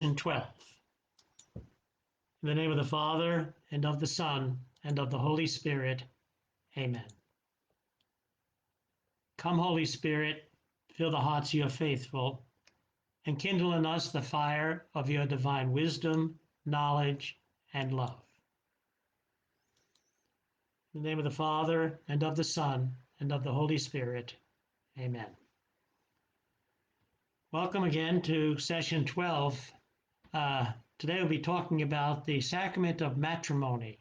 and 12. In the name of the Father, and of the Son, and of the Holy Spirit. Amen. Come, Holy Spirit, fill the hearts of your faithful, and kindle in us the fire of your divine wisdom, knowledge, and love. In the name of the Father, and of the Son, and of the Holy Spirit. Amen. Welcome again to session 12. Today we'll be talking about the sacrament of matrimony.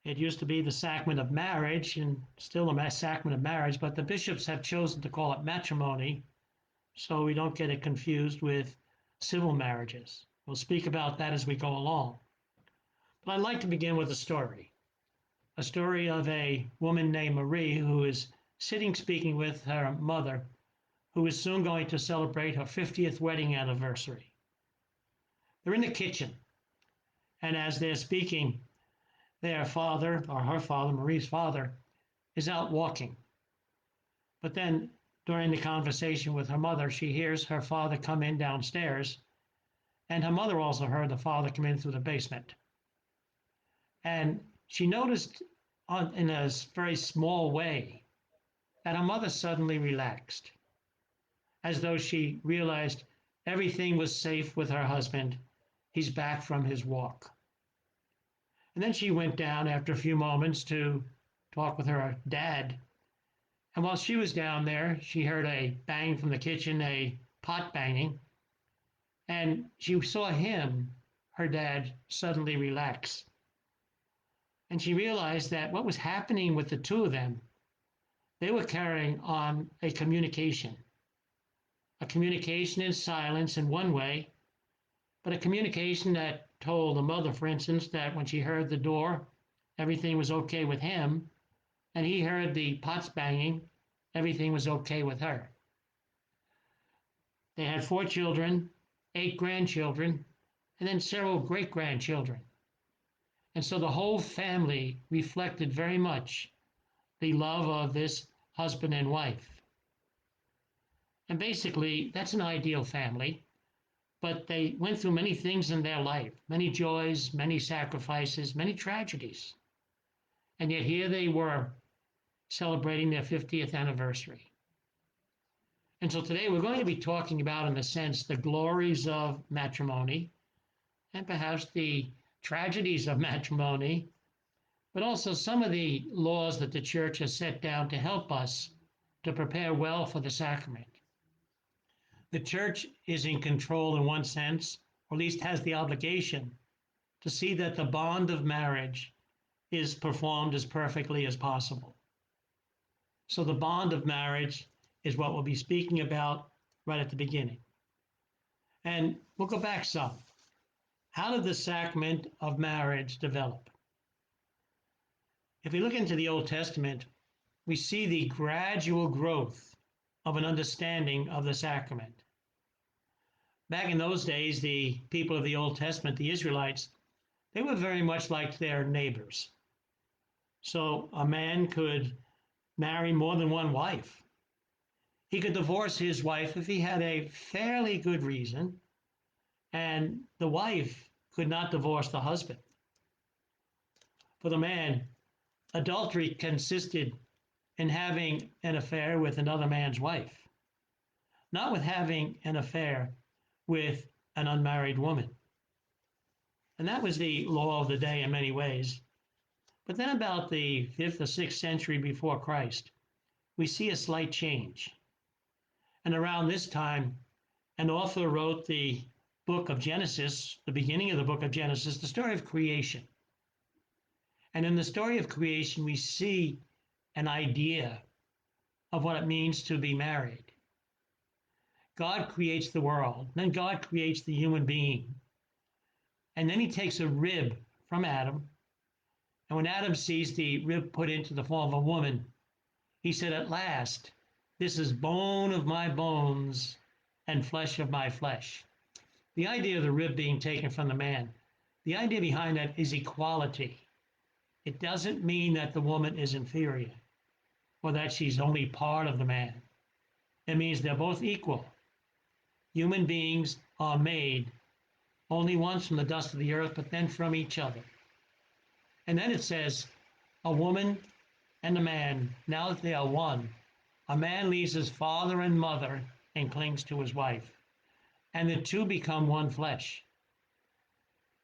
It used to be the sacrament of marriage and still a sacrament of marriage, but the bishops have chosen to call it matrimony so we don't get it confused with civil marriages. We'll speak about that as we go along. But I'd like to begin with a story of a woman named Marie who is sitting speaking with her mother, who is soon going to celebrate her 50th wedding anniversary. They're in the kitchen, and as they're speaking, their father, or her father, Marie's father, is out walking. But then, during the conversation with her mother, she hears her father come in downstairs, and her mother also heard the father come in through the basement. And she noticed in a very small way that her mother suddenly relaxed, as though she realized everything was safe with her husband. He's back from his walk. And then she went down after a few moments to talk with her dad. And while she was down there, she heard a bang from the kitchen, a pot banging. And she saw him, her dad, suddenly relax. And she realized that what was happening with the two of them, they were carrying on a communication in silence in one way, but a communication that told the mother, for instance, that when she heard the door, everything was okay with him, and he heard the pots banging, everything was okay with her. They had 4 children, 8 grandchildren, and then several great-grandchildren. And so the whole family reflected very much the love of this husband and wife. And basically, that's an ideal family. But they went through many things in their life, many joys, many sacrifices, many tragedies. And yet here they were celebrating their 50th anniversary. And so today we're going to be talking about, in a sense, the glories of matrimony and perhaps the tragedies of matrimony, but also some of the laws that the church has set down to help us to prepare well for the sacrament. The church is in control in one sense, or at least has the obligation to see that the bond of marriage is performed as perfectly as possible. So the bond of marriage is what we'll be speaking about right at the beginning. And we'll go back some. How did the sacrament of marriage develop? If we look into the Old Testament, we see the gradual growth of an understanding of the sacrament. Back in those days, the people of the Old Testament, the Israelites, they were very much like their neighbors. So a man could marry more than one wife. He could divorce his wife if he had a fairly good reason, and the wife could not divorce the husband. For the man, adultery consisted in having an affair with another man's wife, not with having an affair with an unmarried woman. And that was the law of the day in many ways. But then about the 5th or 6th century before Christ, we see a slight change. And around this time, an author wrote the book of Genesis, the beginning of the book of Genesis, the story of creation. And in the story of creation, we see an idea of what it means to be married. God creates the world, then God creates the human being. And then he takes a rib from Adam, and when Adam sees the rib put into the form of a woman, he said, "At last, this is bone of my bones and flesh of my flesh." The idea of the rib being taken from the man, the idea behind that is equality. It doesn't mean that the woman is inferior or that she's only part of the man. It means they're both equal. Human beings are made only once from the dust of the earth, but then from each other. And then it says, a woman and a man, now that they are one, a man leaves his father and mother and clings to his wife, and the two become one flesh.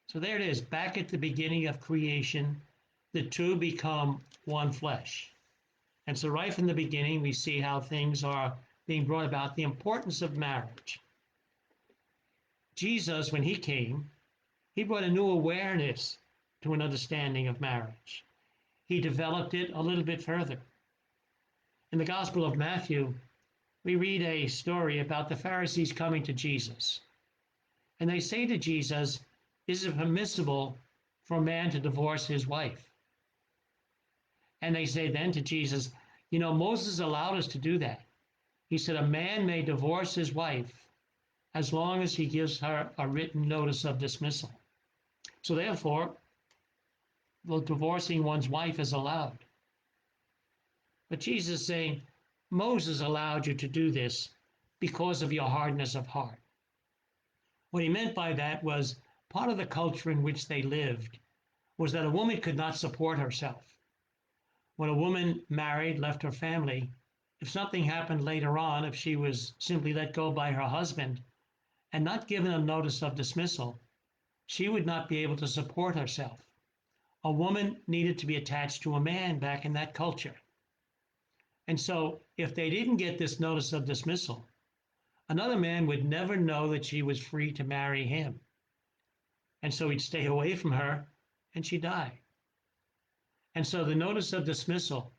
So there it is, back at the beginning of creation, the two become one flesh. And so right from the beginning, we see how things are being brought about, the importance of marriage. Jesus, when he came, he brought a new awareness to an understanding of marriage. He developed it a little bit further. In the Gospel of Matthew, we read a story about the Pharisees coming to Jesus. And they say to Jesus, is it permissible for a man to divorce his wife? And they say then to Jesus, you know, Moses allowed us to do that. He said a man may divorce his wife as long as he gives her a written notice of dismissal. So therefore, divorcing one's wife is allowed. But Jesus is saying, Moses allowed you to do this because of your hardness of heart. What he meant by that was part of the culture in which they lived was that a woman could not support herself. When a woman married, left her family, if something happened later on, if she was simply let go by her husband and not given a notice of dismissal, she would not be able to support herself. A woman needed to be attached to a man back in that culture. And so if they didn't get this notice of dismissal, another man would never know that she was free to marry him. And so he'd stay away from her and she'd die. And so the notice of dismissal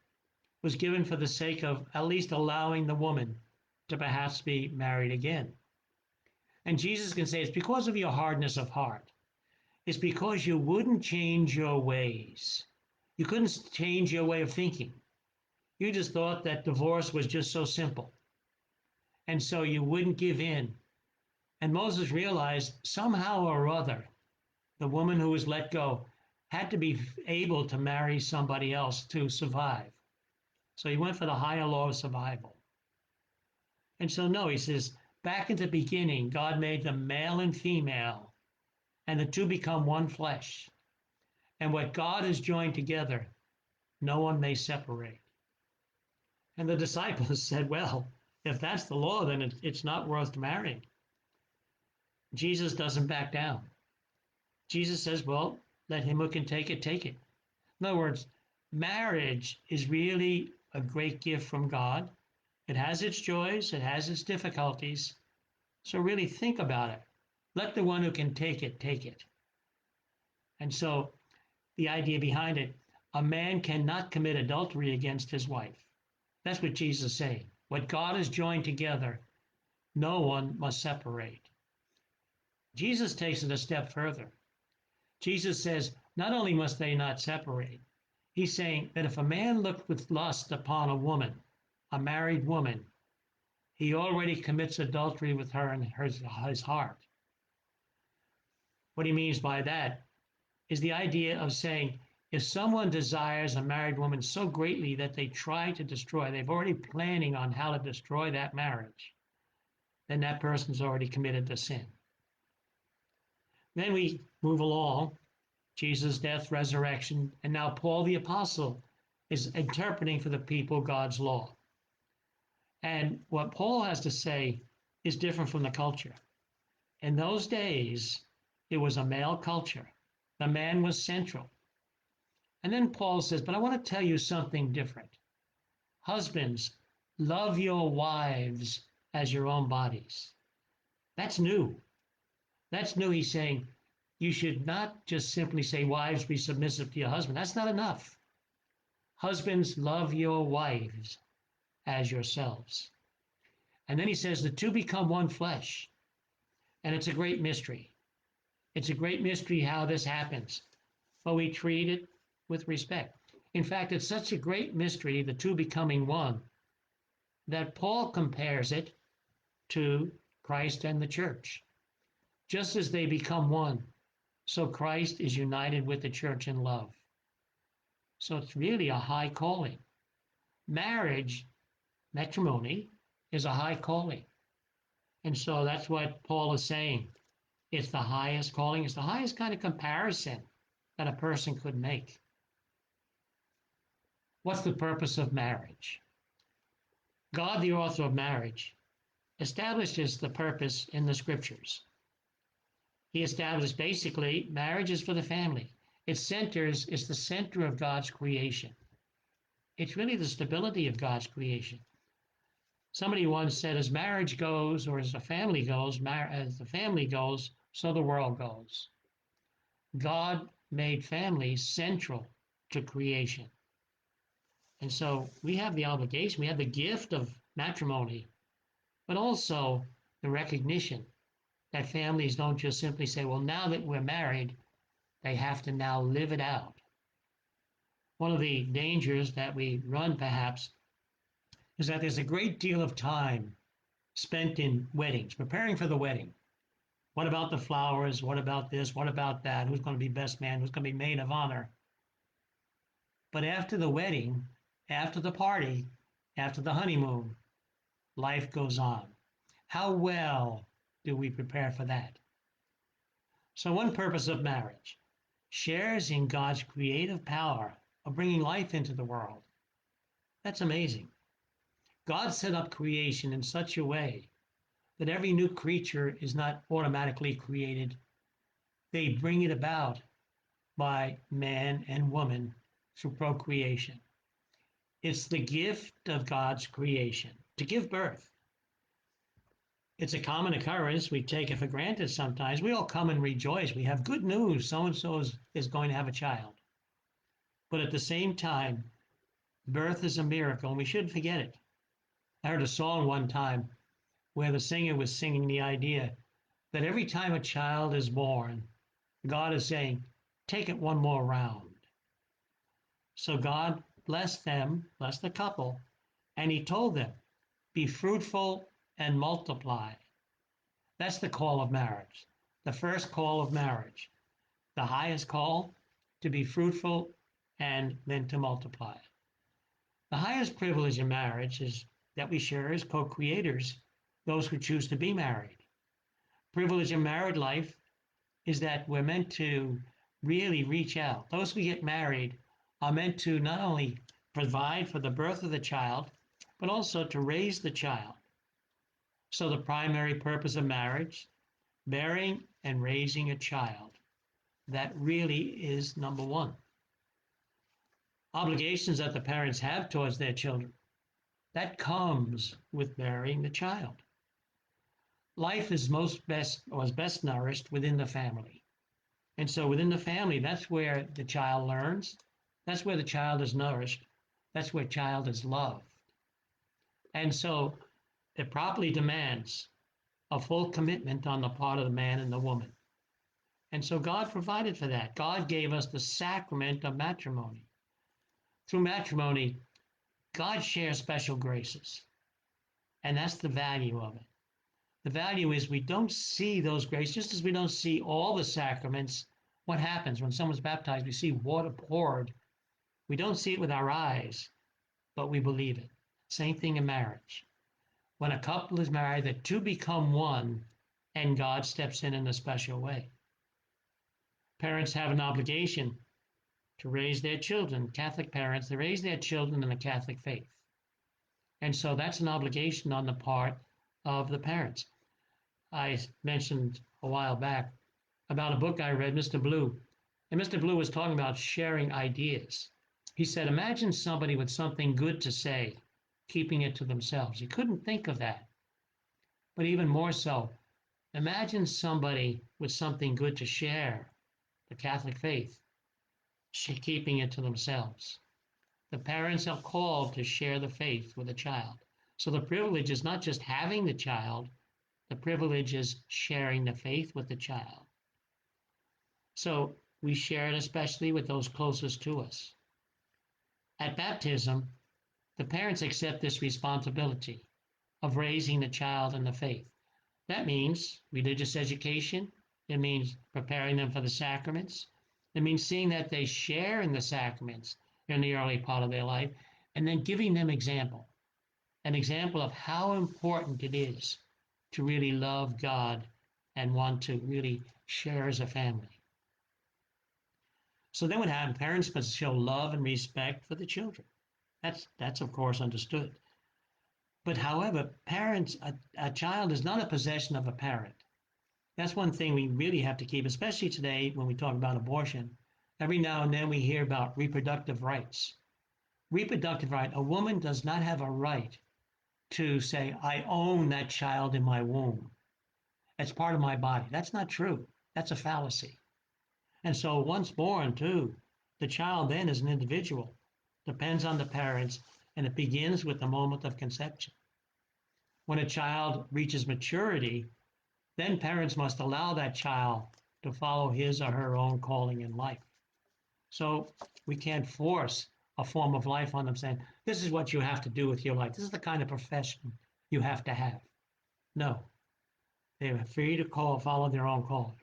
was given for the sake of at least allowing the woman to perhaps be married again. And Jesus can say it's because of your hardness of heart. It's because you wouldn't change your ways. You couldn't change your way of thinking. You just thought that divorce was just so simple. And so you wouldn't give in. And Moses realized somehow or other, the woman who was let go had to be able to marry somebody else to survive. So he went for the higher law of survival. And so no, he says, back at the beginning, God made them male and female, and the two become one flesh. And what God has joined together, no one may separate. And the disciples said, well, if that's the law, then it's not worth marrying. Jesus doesn't back down. Jesus says, well, let him who can take it, take it. In other words, marriage is really a great gift from God. It has its joys, it has its difficulties. So really think about it. Let the one who can take it, take it. And so the idea behind it, a man cannot commit adultery against his wife. That's what Jesus is saying. What God has joined together, no one must separate. Jesus takes it a step further. Jesus says, not only must they not separate, he's saying that if a man looked with lust upon a woman, a married woman, he already commits adultery with her in his heart. What he means by that is the idea of saying, if someone desires a married woman so greatly that they try to destroy, they've already planning on how to destroy that marriage, then that person's already committed the sin. Then we move along, Jesus' death, resurrection, and now Paul the Apostle is interpreting for the people God's law. And what Paul has to say is different from the culture. In those days, it was a male culture. The man was central. And then Paul says, but I want to tell you something different. Husbands, love your wives as your own bodies. That's new. That's new. He's saying you should not just simply say, wives, be submissive to your husband. That's not enough. Husbands, love your wives as yourselves. And then he says the two become one flesh. And it's a great mystery. It's a great mystery how this happens. But we treat it with respect. In fact, it's such a great mystery, the two becoming one, that Paul compares it to Christ and the church. Just as they become one, so Christ is united with the church in love. So it's really a high calling. Marriage, matrimony, is a high calling. And so that's what Paul is saying. It's the highest calling. It's the highest kind of comparison that a person could make. What's the purpose of marriage? God, the author of marriage, establishes the purpose in the scriptures. He established basically marriage is for the family. It's the center of God's creation. It's really the stability of God's creation. Somebody once said, as marriage goes, or as the family goes, as the family goes, so the world goes. God made family central to creation. And so we have the obligation, we have the gift of matrimony, but also the recognition that families don't just simply say, well, now that we're married, they have to now live it out. One of the dangers that we run, perhaps, is that there's a great deal of time spent in weddings, preparing for the wedding. What about the flowers? What about this? What about that? Who's going to be best man? Who's going to be maid of honor? But after the wedding, after the party, after the honeymoon, life goes on. How well do we prepare for that? So one purpose of marriage shares in God's creative power of bringing life into the world. That's amazing. God set up creation in such a way that every new creature is not automatically created. They bring it about by man and woman through procreation. It's the gift of God's creation to give birth. It's a common occurrence. We take it for granted sometimes. We all come and rejoice. We have good news. So-and-so is going to have a child. But at the same time, birth is a miracle, and we shouldn't forget it. I heard a song one time where the singer was singing the idea that every time a child is born, God is saying, take it one more round. So God blessed them, blessed the couple, and he told them, be fruitful and multiply. That's the call of marriage, the first call of marriage, the highest call to be fruitful and then to multiply. The highest privilege in marriage is that we share as co-creators, those who choose to be married. Privilege in married life is that we're meant to really reach out. Those who get married are meant to not only provide for the birth of the child, but also to raise the child. So the primary purpose of marriage, bearing and raising a child. That really is number one. Obligations that the parents have towards their children. That comes with bearing the child. Life is best nourished within the family. And so within the family, that's where the child learns. That's where the child is nourished. That's where the child is loved. And so it properly demands a full commitment on the part of the man and the woman. And so God provided for that. God gave us the sacrament of matrimony. Through matrimony, God shares special graces. And that's the value of it. The value is we don't see those graces, just as we don't see all the sacraments. What happens when someone's baptized? We see water poured. We don't see it with our eyes, but we believe it. Same thing in marriage. When a couple is married, the two become one, and God steps in a special way. Parents have an obligation to raise their children. Catholic parents, they raise their children in the Catholic faith. And so that's an obligation on the part of the parents. I mentioned a while back about a book I read, Mr. Blue. And Mr. Blue was talking about sharing ideas. He said, imagine somebody with something good to say, keeping it to themselves. You couldn't think of that. But even more so, imagine somebody with something good to share, the Catholic faith, keeping it to themselves. The parents are called to share the faith with the child. So the privilege is not just having the child, the privilege is sharing the faith with the child. So we share it especially with those closest to us. At baptism, the parents accept this responsibility of raising the child in the faith. That means religious education. It means preparing them for the sacraments. It means seeing that they share in the sacraments in the early part of their life, and then giving them an example of how important it is to really love God and want to really share as a family. So then what happens? Parents must show love and respect for the children. That's of course understood. But however, a child is not a possession of a parent. That's one thing we really have to keep, especially today when we talk about abortion. Every now and then we hear about reproductive rights. Reproductive right, a woman does not have a right to say, I own that child in my womb. It's part of my body. That's not true. That's a fallacy. And so once born, too, the child then is an individual, depends on the parents, and it begins with the moment of conception. When a child reaches maturity, then parents must allow that child to follow his or her own calling in life. So we can't force a form of life on them saying, this is what you have to do with your life. This is the kind of profession you have to have. No, they're free to follow their own calling.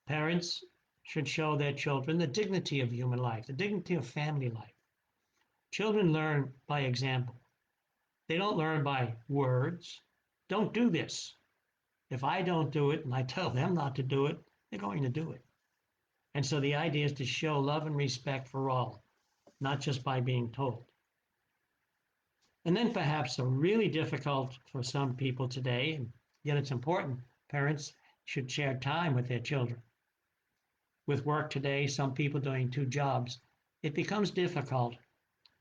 Parents should show their children the dignity of human life, the dignity of family life. Children learn by example. They don't learn by words. Don't do this. If I don't do it and I tell them not to do it, they're going to do it. And so the idea is to show love and respect for all, not just by being told. And then perhaps a really difficult for some people today, and yet it's important, parents should share time with their children. With work today, some people doing 2 jobs, it becomes difficult,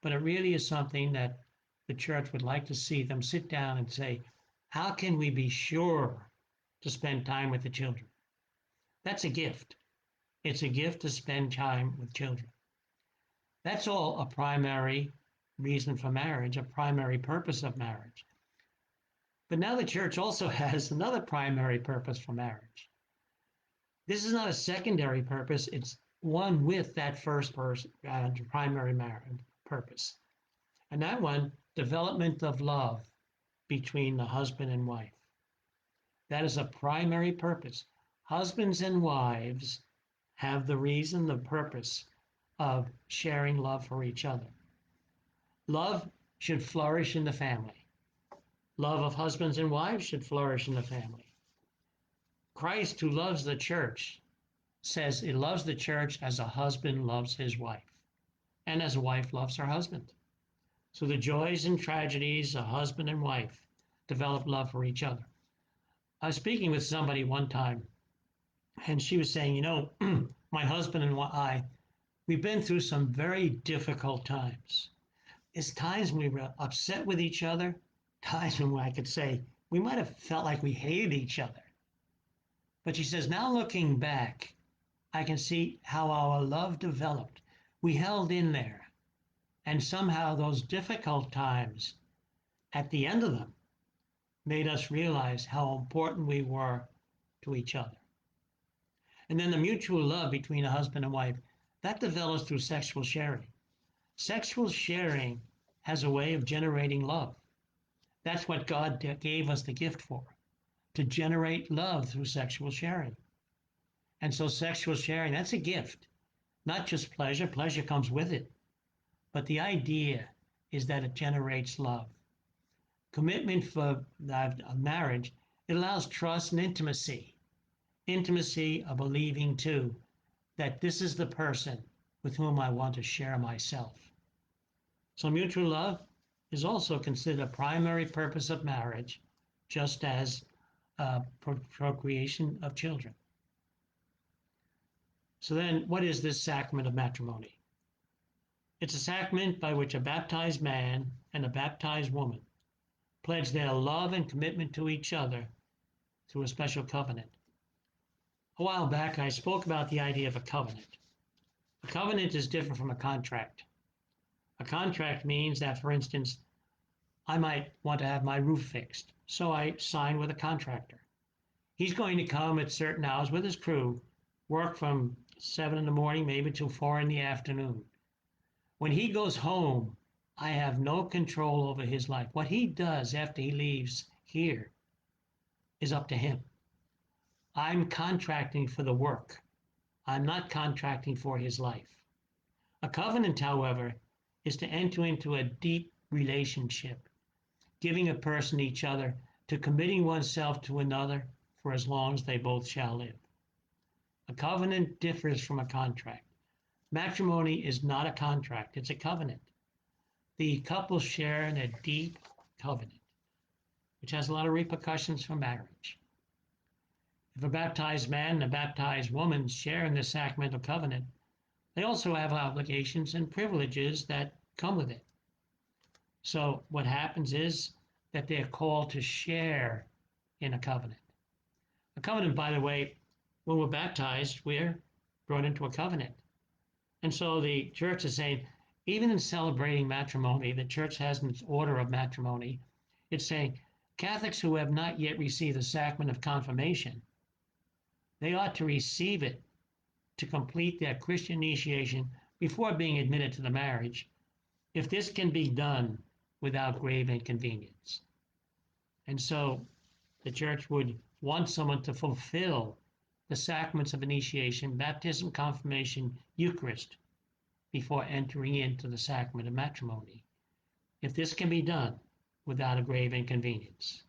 but it really is something that the church would like to see them sit down and say, how can we be sure to spend time with the children? That's a gift. It's a gift to spend time with children. That's all a primary reason for marriage, a primary purpose of marriage. But now the church also has another primary purpose for marriage. This is not a secondary purpose, it's one with that first primary purpose. And that one, development of love between the husband and wife. That is a primary purpose. Husbands and wives have the reason, the purpose of sharing love for each other. Love should flourish in the family. Love of husbands and wives should flourish in the family. Christ, who loves the church, says he loves the church as a husband loves his wife, and as a wife loves her husband. So the joys and tragedies of husband and wife develop love for each other. I was speaking with somebody one time, and she was saying, my husband and I, we've been through some very difficult times. It's times when we were upset with each other, times when I could say we might have felt like we hated each other. But she says, now looking back, I can see how our love developed. We held in there. And somehow those difficult times, at the end of them, made us realize how important we were to each other. And then the mutual love between a husband and wife, that develops through sexual sharing. Sexual sharing has a way of generating love. That's what God gave us the gift for, to generate love through sexual sharing. And so sexual sharing, that's a gift, not just pleasure. Pleasure comes with it. But the idea is that it generates love. Commitment for marriage, it allows trust and intimacy. Intimacy of believing, too, that this is the person with whom I want to share myself. So mutual love is also considered a primary purpose of marriage, just as procreation of children. So then, what is this sacrament of matrimony? It's a sacrament by which a baptized man and a baptized woman pledge their love and commitment to each other through a special covenant. A while back, I spoke about the idea of a covenant. A covenant is different from a contract. A contract means that, for instance, I might want to have my roof fixed, so I sign with a contractor. He's going to come at certain hours with his crew, work from 7 in the morning, maybe till 4 in the afternoon. When he goes home, I have no control over his life. What he does after he leaves here is up to him. I'm contracting for the work. I'm not contracting for his life. A covenant, however, is to enter into a deep relationship, giving a person each other, to committing oneself to another for as long as they both shall live. A covenant differs from a contract. Matrimony is not a contract, it's a covenant. The couple share in a deep covenant, which has a lot of repercussions for marriage. If a baptized man and a baptized woman share in the sacramental covenant, they also have obligations and privileges that come with it. So what happens is that they're called to share in a covenant. A covenant, by the way, when we're baptized, we're brought into a covenant. And so the church is saying, even in celebrating matrimony, the church has in its order of matrimony, it's saying Catholics who have not yet received the sacrament of confirmation, they ought to receive it to complete their Christian initiation before being admitted to the marriage, if this can be done without grave inconvenience. And so the church would want someone to fulfill the sacraments of initiation, baptism, confirmation, Eucharist, before entering into the sacrament of matrimony, if this can be done without a grave inconvenience.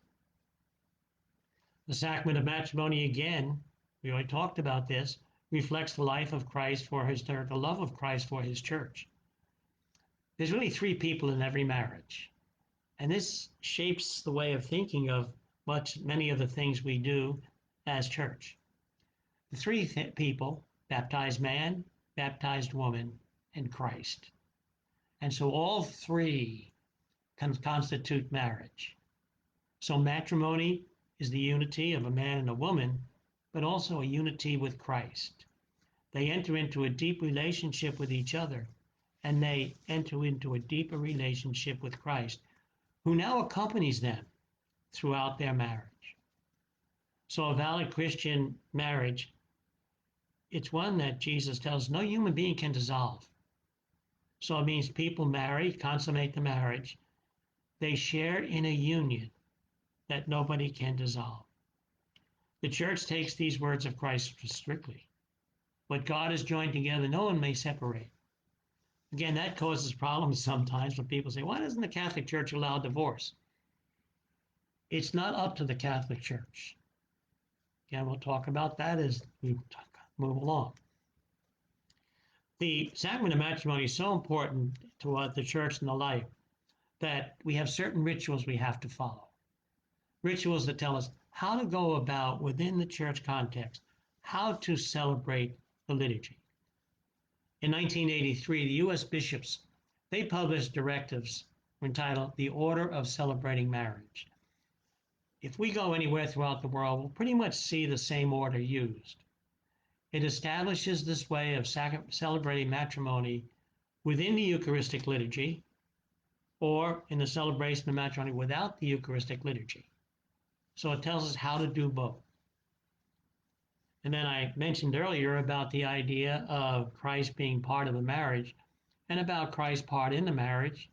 The sacrament of matrimony, again, we already talked about this, reflects the life of Christ for his church, the love of Christ for his church. There's really three people in every marriage, and this shapes the way of thinking of many of the things we do as church. The three people, baptized man, baptized woman, and Christ. And so all three can constitute marriage. So matrimony is the unity of a man and a woman, but also a unity with Christ. They enter into a deep relationship with each other, and they enter into a deeper relationship with Christ, who now accompanies them throughout their marriage. So a valid Christian marriage, it's one that Jesus tells no human being can dissolve. So it means people marry, consummate the marriage. They share in a union that nobody can dissolve. The church takes these words of Christ strictly. What God has joined together, no one may separate. Again, that causes problems sometimes when people say, why doesn't the Catholic Church allow divorce? It's not up to the Catholic Church. Again, we'll talk about that as we move along. The sacrament of matrimony is so important to the church and the life that we have certain rituals we have to follow. Rituals that tell us how to go about within the church context, how to celebrate the liturgy. In 1983, the U.S. bishops, they published directives entitled The Order of Celebrating Marriage. If we go anywhere throughout the world, we'll pretty much see the same order used. It establishes this way of celebrating matrimony within the Eucharistic liturgy or in the celebration of matrimony without the Eucharistic liturgy. So it tells us how to do both. And then I mentioned earlier about the idea of Christ being part of the marriage and about Christ's part in the marriage,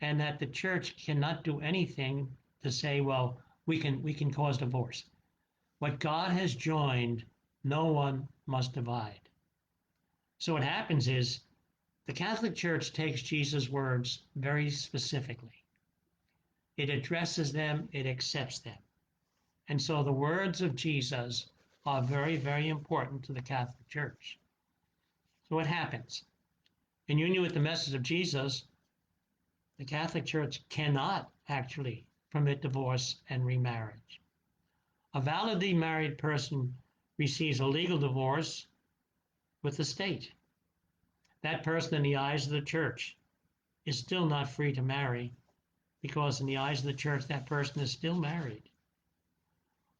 and that the church cannot do anything to say, well, we can cause divorce. What God has joined, no one must divide. So what happens is the Catholic Church takes Jesus' words very specifically. It addresses them, it accepts them. And so the words of Jesus are very, very important to the Catholic Church. So what happens? In union with the message of Jesus, the Catholic Church cannot actually permit divorce and remarriage. A validly married person receives a legal divorce with the state. That person, in the eyes of the church, is still not free to marry, because in the eyes of the church, that person is still married.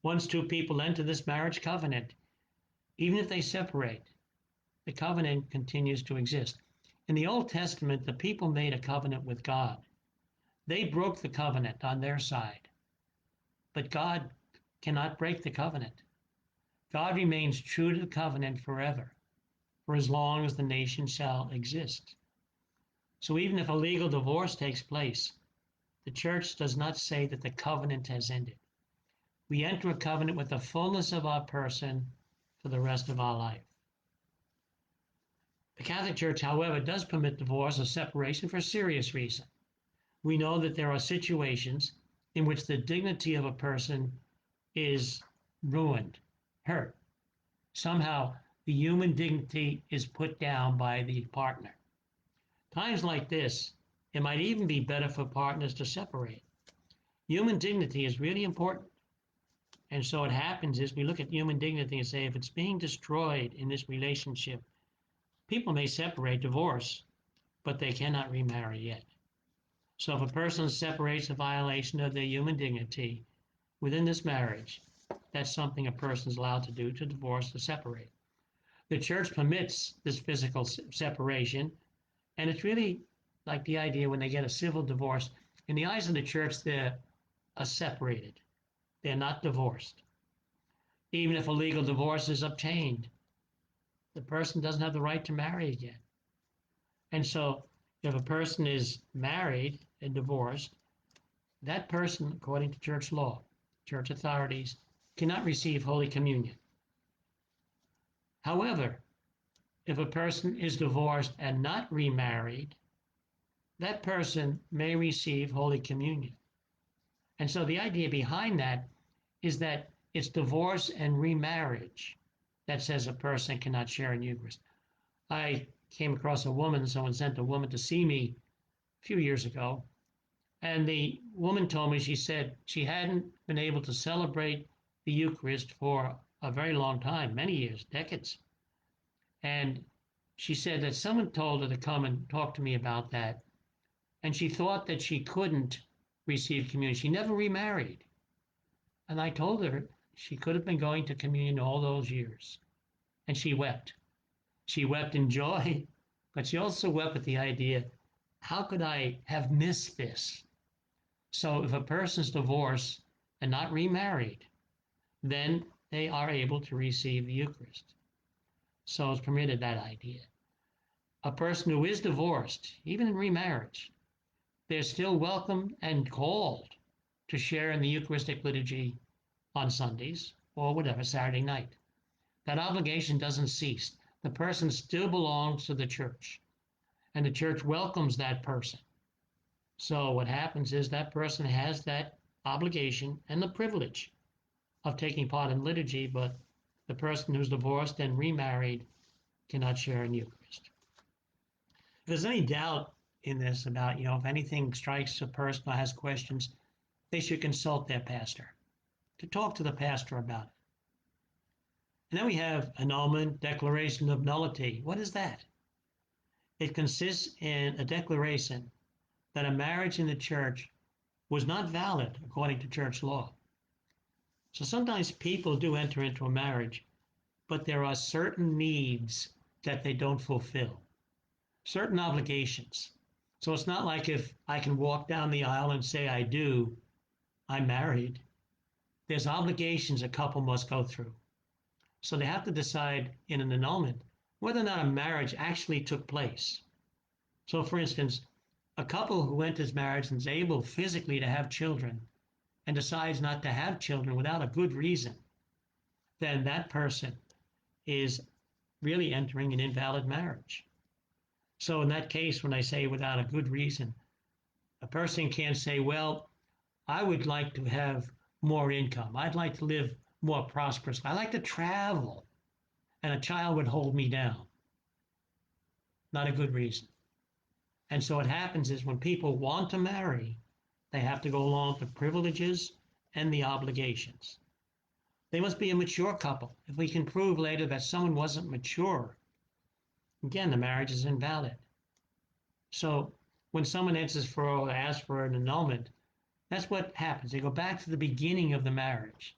Once two people enter this marriage covenant, even if they separate, the covenant continues to exist. In the Old Testament, the people made a covenant with God. They broke the covenant on their side, but God cannot break the covenant. God remains true to the covenant forever, for as long as the nation shall exist. So even if a legal divorce takes place, the church does not say that the covenant has ended. We enter a covenant with the fullness of our person for the rest of our life. The Catholic Church, however, does permit divorce or separation for a serious reason. We know that there are situations in which the dignity of a person is ruined, hurt. Somehow the human dignity is put down by the partner. Times like this, it might even be better for partners to separate. Human dignity is really important. And so what happens is we look at human dignity and say, if it's being destroyed in this relationship, people may separate, divorce, but they cannot remarry yet. So if a person separates a violation of their human dignity within this marriage, that's something a person is allowed to do, to divorce, to separate. The church permits this physical separation, and it's really like the idea when they get a civil divorce. In the eyes of the church, they're separated. They're not divorced. Even if a legal divorce is obtained, the person doesn't have the right to marry again. And so if a person is married and divorced, that person, according to church law, church authorities, cannot receive Holy Communion. However, if a person is divorced and not remarried, that person may receive Holy Communion. And so the idea behind that is that it's divorce and remarriage that says a person cannot share in Eucharist. I came across a woman, someone sent a woman to see me a few years ago, and the woman told me, she said she hadn't been able to celebrate the Eucharist for a very long time, many years, decades. And she said that someone told her to come and talk to me about that, and she thought that she couldn't receive communion. She never remarried. And I told her she could have been going to communion all those years. And she wept. She wept in joy, but she also wept at the idea, how could I have missed this? So if a person's divorced and not remarried, then they are able to receive the Eucharist. So it's permitted, that idea. A person who is divorced, even in remarriage, they're still welcome and called to share in the Eucharistic liturgy on Sundays or whatever, Saturday night. That obligation doesn't cease. The person still belongs to the church, and the church welcomes that person. So what happens is that person has that obligation and the privilege of taking part in liturgy, but the person who's divorced and remarried cannot share in Eucharist. If there's any doubt in this about, if anything strikes a person or has questions, they should consult their pastor, to talk to the pastor about it. And then we have annulment, declaration of nullity. What is that? It consists in a declaration that a marriage in the church was not valid according to church law. So sometimes people do enter into a marriage, but there are certain needs that they don't fulfill, certain obligations. So it's not like if I can walk down the aisle and say I do, I'm married. There's obligations a couple must go through. So they have to decide in an annulment whether or not a marriage actually took place. So for instance, a couple who enters marriage and is able physically to have children and decides not to have children without a good reason, then that person is really entering an invalid marriage. So in that case, when I say without a good reason, a person can't say, well, I would like to have more income. I'd like to live more prosperously. I like to travel, and a child would hold me down. Not a good reason. And so what happens is when people want to marry, they have to go along with the privileges and the obligations. They must be a mature couple. If we can prove later that someone wasn't mature, again, the marriage is invalid. So when someone asks for an annulment, that's what happens. They go back to the beginning of the marriage.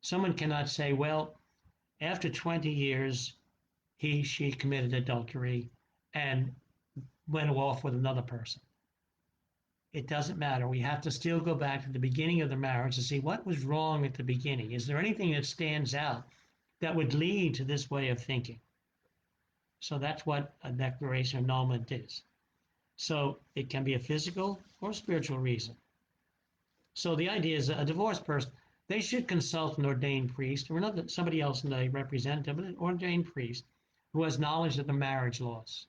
Someone cannot say, well, after 20 years, she committed adultery and went off with another person. It doesn't matter. We have to still go back to the beginning of the marriage to see what was wrong at the beginning. Is there anything that stands out that would lead to this way of thinking? So that's what a declaration of annulment is. So it can be a physical or spiritual reason. So the idea is a divorced person, they should consult an ordained priest or somebody else in the representative, but an ordained priest who has knowledge of the marriage laws,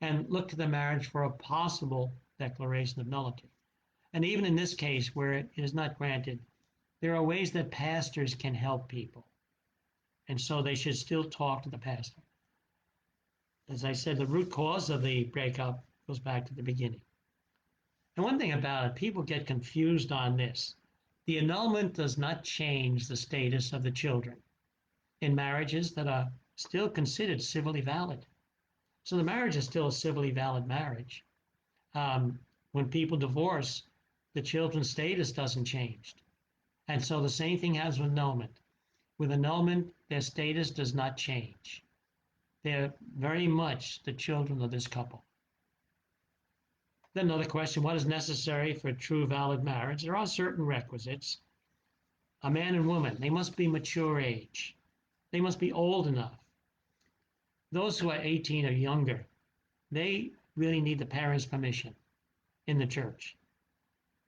and look to the marriage for a possible declaration of nullity. And even in this case where it is not granted, There are ways that pastors can help people, and so they should still talk to the pastor. As I said, the root cause of the breakup goes back to the beginning. And one thing about it, people get confused on this. The annulment does not change the status of the children in marriages that are still considered civilly valid. So the marriage is still a civilly valid marriage. When people divorce, the children's status doesn't change. And so the same thing happens with annulment. With annulment, their status does not change. They're very much the children of this couple. Then another question, what is necessary for a true valid marriage? There are certain requisites. A man and woman, they must be mature age. They must be old enough. Those who are 18 or younger, they really need the parents' permission in the church.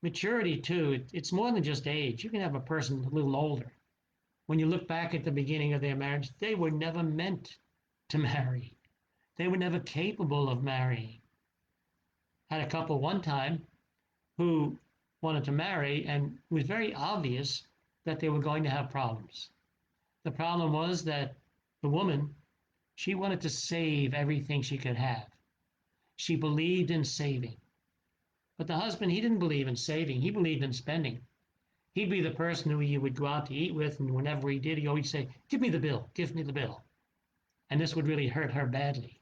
Maturity, too, it's more than just age. You can have a person a little older. When you look back at the beginning of their marriage, they were never meant to marry. They were never capable of marrying. I had a couple one time who wanted to marry, and it was very obvious that they were going to have problems. The problem was that the woman, she wanted to save everything she could have. She believed in saving. But the husband, he didn't believe in saving. He believed in spending. He'd be the person who you would go out to eat with, and whenever he did, he always say, give me the bill, give me the bill. And this would really hurt her badly.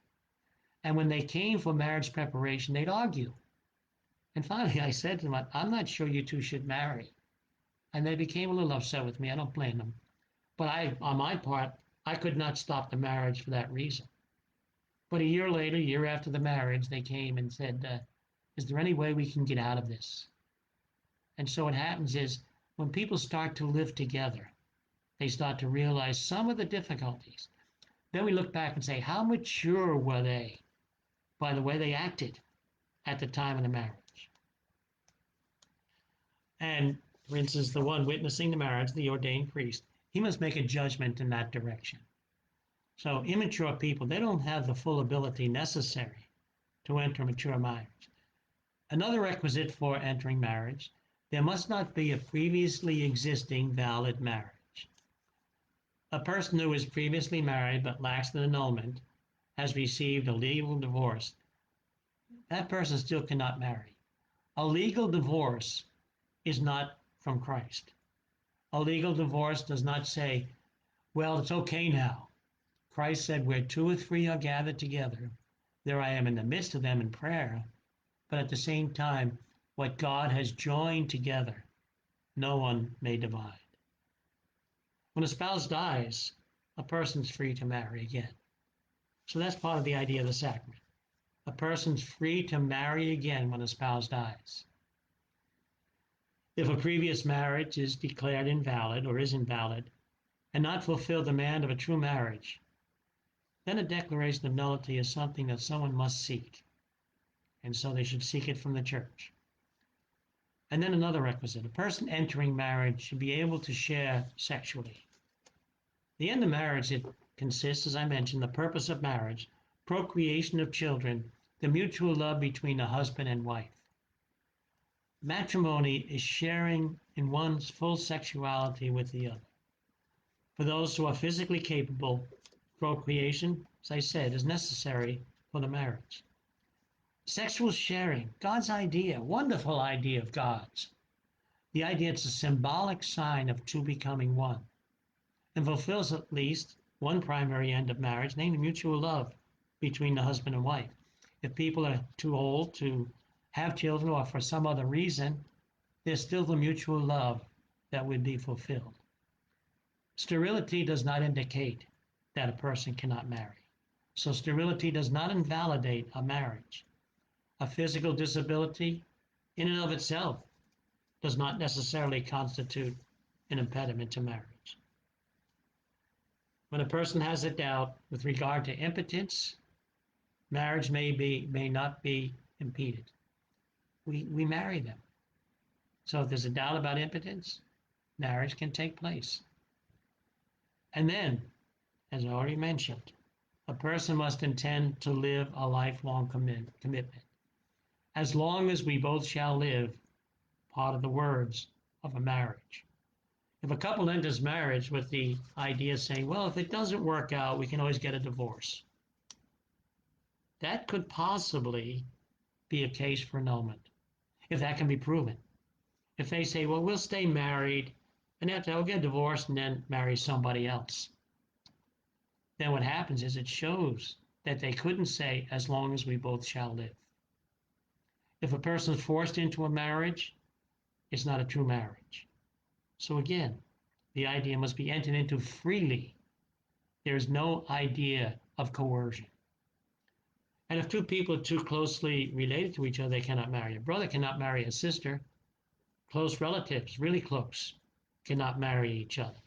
And when they came for marriage preparation, they'd argue. And finally, I said to them, I'm not sure you two should marry. And they became a little upset with me. I don't blame them. But on my part, I could not stop the marriage for that reason. But a year later, a year after the marriage, they came and said, is there any way we can get out of this? And so what happens is when people start to live together, they start to realize some of the difficulties. Then we look back and say, how mature were they by the way they acted at the time of the marriage? And for instance, the one witnessing the marriage, the ordained priest, he must make a judgment in that direction. So immature people, they don't have the full ability necessary to enter a mature marriage. Another requisite for entering marriage, there must not be a previously existing valid marriage. A person who is previously married but lacks an annulment has received a legal divorce. That person still cannot marry. A legal divorce is not from Christ. A legal divorce does not say, well, it's okay now. Christ said, where two or three are gathered together, there I am in the midst of them in prayer. But at the same time, what God has joined together, no one may divide. When a spouse dies, a person's free to marry again. So that's part of the idea of the sacrament. A person's free to marry again when a spouse dies. If a previous marriage is declared invalid or is invalid and not fulfill the demand of a true marriage, then a declaration of nullity is something that someone must seek. And so they should seek it from the church. And then another requisite, a person entering marriage should be able to share sexually. The end of marriage, it consists, as I mentioned, the purpose of marriage, procreation of children, the mutual love between the husband and wife. Matrimony is sharing in one's full sexuality with the other. For those who are physically capable, procreation, as I said, is necessary for the marriage. Sexual sharing, God's idea, wonderful idea of God's. The idea it's a symbolic sign of two becoming one and fulfills at least one primary end of marriage, namely mutual love between the husband and wife. If people are too old to have children or for some other reason, there's still the mutual love that would be fulfilled. Sterility does not indicate that a person cannot marry. So sterility does not invalidate a marriage. A physical disability in and of itself does not necessarily constitute an impediment to marriage. When a person has a doubt with regard to impotence, marriage may not be impeded. We marry them. So if there's a doubt about impotence, marriage can take place. And then, as I already mentioned, a person must intend to live a lifelong commitment. As long as we both shall live, part of the words of a marriage. If a couple enters marriage with the idea saying, well, if it doesn't work out, we can always get a divorce, that could possibly be a case for annulment, if that can be proven. If they say, well, we'll stay married, and after we'll get divorced and then marry somebody else, then what happens is it shows that they couldn't say, as long as we both shall live. If a person is forced into a marriage, it's not a true marriage. So again, the idea must be entered into freely. There is no idea of coercion. And if two people are too closely related to each other, they cannot marry. A brother cannot marry a sister. Close relatives, really close, cannot marry each other.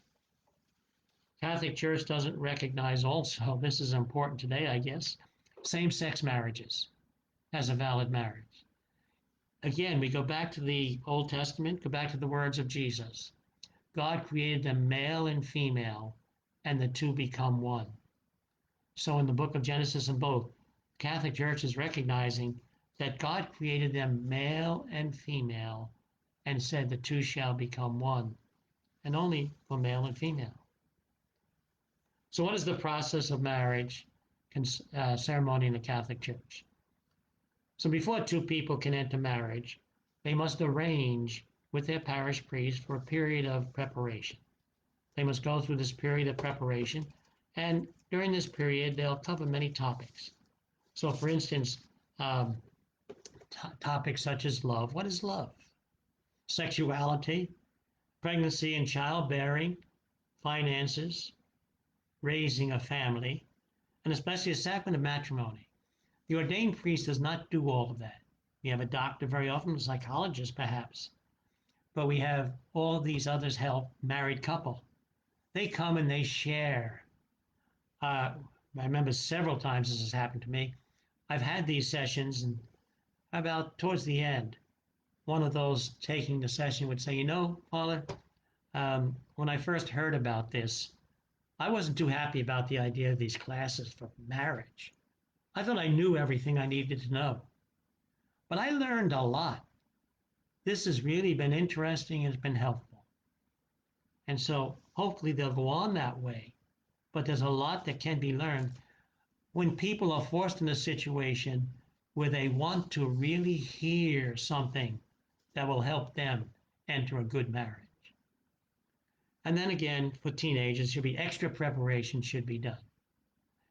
Catholic Church doesn't recognize also, this is important today, I guess, same-sex marriages as a valid marriage. Again, we go back to the Old Testament, go back to the words of Jesus. God created them male and female, and the two become one. So in the book of Genesis and both, the Catholic Church is recognizing that God created them male and female and said the two shall become one, and only for male and female. So what is the process of marriage ceremony in the Catholic Church? So before two people can enter marriage, they must arrange with their parish priest for a period of preparation. They must go through this period of preparation, and during this period, they'll cover many topics. So for instance, topics such as love. What is love? Sexuality, pregnancy and childbearing, finances, raising a family, and especially a sacrament of matrimony. The ordained priest does not do all of that. We have a doctor very often, a psychologist perhaps, but we have all of these others help married couple. They come and they share. I remember several times this has happened to me. I've had these sessions, and about towards the end, one of those taking the session would say, Father, when I first heard about this, I wasn't too happy about the idea of these classes for marriage. I thought I knew everything I needed to know. But I learned a lot. This has really been interesting and it's been helpful. And so hopefully they'll go on that way. But there's a lot that can be learned when people are forced in a situation where they want to really hear something that will help them enter a good marriage. And then again, for teenagers, should be extra preparation should be done.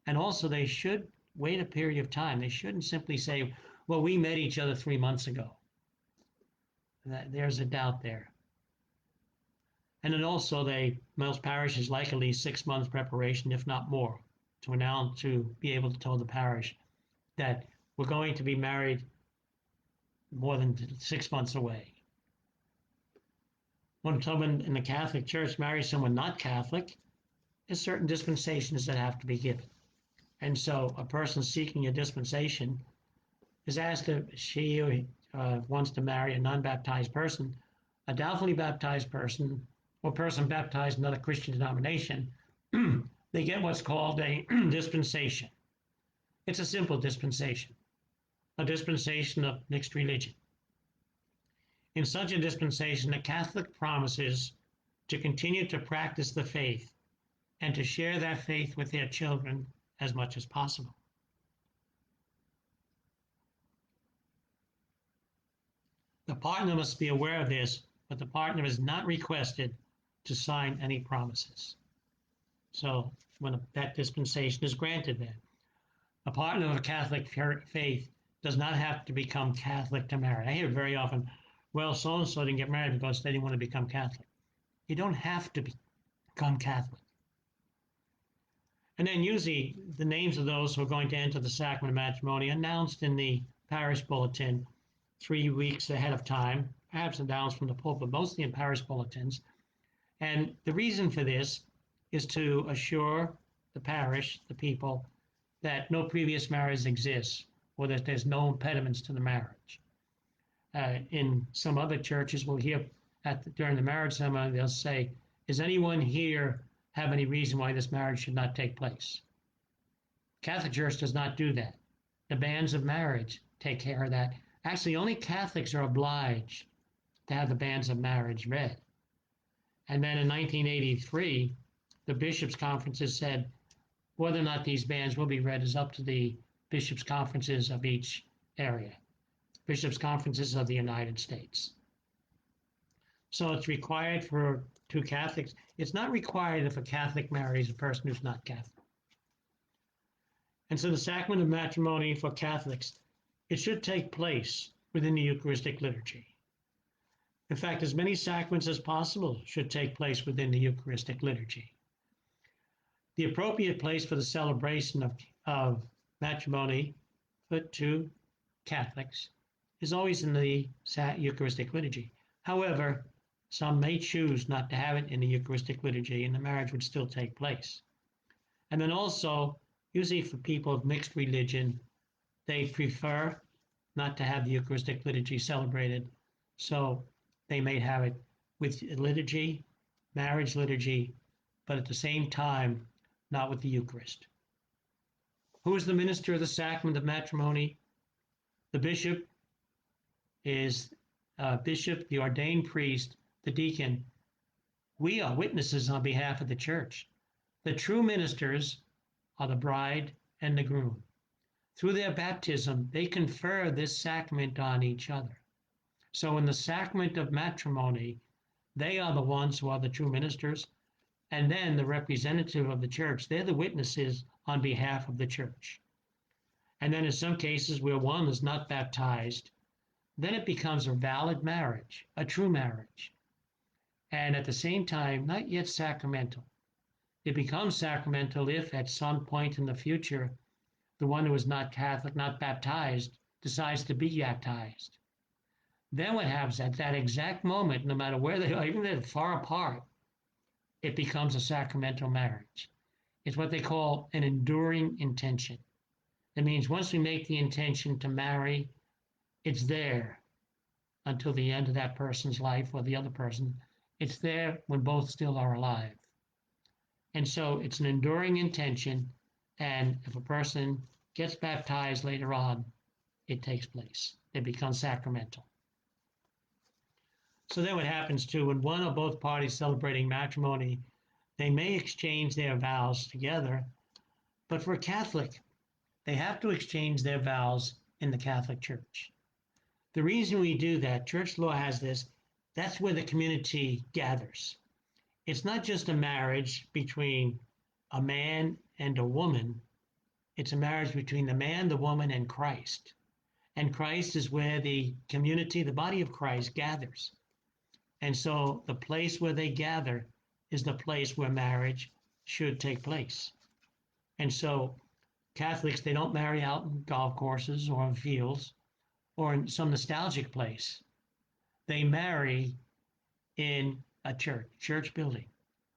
And also they should wait a period of time. They shouldn't simply say, well, we met each other 3 months ago. There's a doubt there. And then also most parishes like at least 6 months preparation, if not more, to be able to tell the parish that we're going to be married more than 6 months away. When someone in the Catholic Church marries someone not Catholic, there's certain dispensations that have to be given. And so a person seeking a dispensation is asked if she wants to marry a non-baptized person, a doubtfully baptized person, or a person baptized in another Christian denomination. They get what's called a dispensation. It's a simple dispensation, a dispensation of mixed religion. In such a dispensation, the Catholic promises to continue to practice the faith and to share that faith with their children as much as possible. The partner must be aware of this, but the partner is not requested to sign any promises. So when that dispensation is granted then, a partner of a Catholic faith does not have to become Catholic to marry. I hear very often, well, so-and-so didn't get married because they didn't want to become Catholic. You don't have to become Catholic. And then usually the names of those who are going to enter the sacrament of matrimony are announced in the parish bulletin 3 weeks ahead of time, perhaps announced from the pulpit, mostly in parish bulletins. And the reason for this is to assure the parish, the people, that no previous marriage exists or that there's no impediments to the marriage. In some other churches, we'll hear during the marriage ceremony, they'll say, does anyone here have any reason why this marriage should not take place? Catholic Church does not do that. The banns of marriage take care of that. Actually, only Catholics are obliged to have the banns of marriage read. And then in 1983, the bishops' conferences said whether or not these bans will be read is up to the bishops' conferences of each area, bishops' conferences of the United States. So it's required for two Catholics. It's not required if a Catholic marries a person who's not Catholic. And so the sacrament of matrimony for Catholics, it should take place within the Eucharistic liturgy. In fact, as many sacraments as possible should take place within the Eucharistic liturgy. The appropriate place for the celebration of matrimony for two Catholics is always in the Eucharistic liturgy. However, some may choose not to have it in the Eucharistic liturgy, and the marriage would still take place. And then also, usually for people of mixed religion, they prefer not to have the Eucharistic liturgy celebrated, so they may have it with liturgy, marriage liturgy, but at the same time, not with the Eucharist. Who is the minister of the sacrament of matrimony? The bishop is bishop, the ordained priest, the deacon. We are witnesses on behalf of the church. The true ministers are the bride and the groom. Through their baptism, they confer this sacrament on each other. So in the sacrament of matrimony, they are the ones who are the true ministers, and then the representative of the church, they're the witnesses on behalf of the church. And then in some cases where one is not baptized, then it becomes a valid marriage, a true marriage. And at the same time, not yet sacramental. It becomes sacramental if at some point in the future, the one who is not Catholic, not baptized, decides to be baptized. Then what happens at that exact moment, no matter where they are, even if they're far apart, it becomes a sacramental marriage. It's what they call an enduring intention. It means once we make the intention to marry, it's there until the end of that person's life or the other person. It's there when both still are alive. And so it's an enduring intention, and if a person gets baptized later on, it takes place. It becomes sacramental. So then what happens too, when one or both parties celebrating matrimony, they may exchange their vows together, but for a Catholic, they have to exchange their vows in the Catholic Church. The reason we do that, church law has this, that's where the community gathers. It's not just a marriage between a man and a woman. It's a marriage between the man, the woman, and Christ. And Christ is where the community, the body of Christ, gathers. And so the place where they gather is the place where marriage should take place. And so Catholics, they don't marry out in golf courses or in fields or in some nostalgic place. They marry in a church building,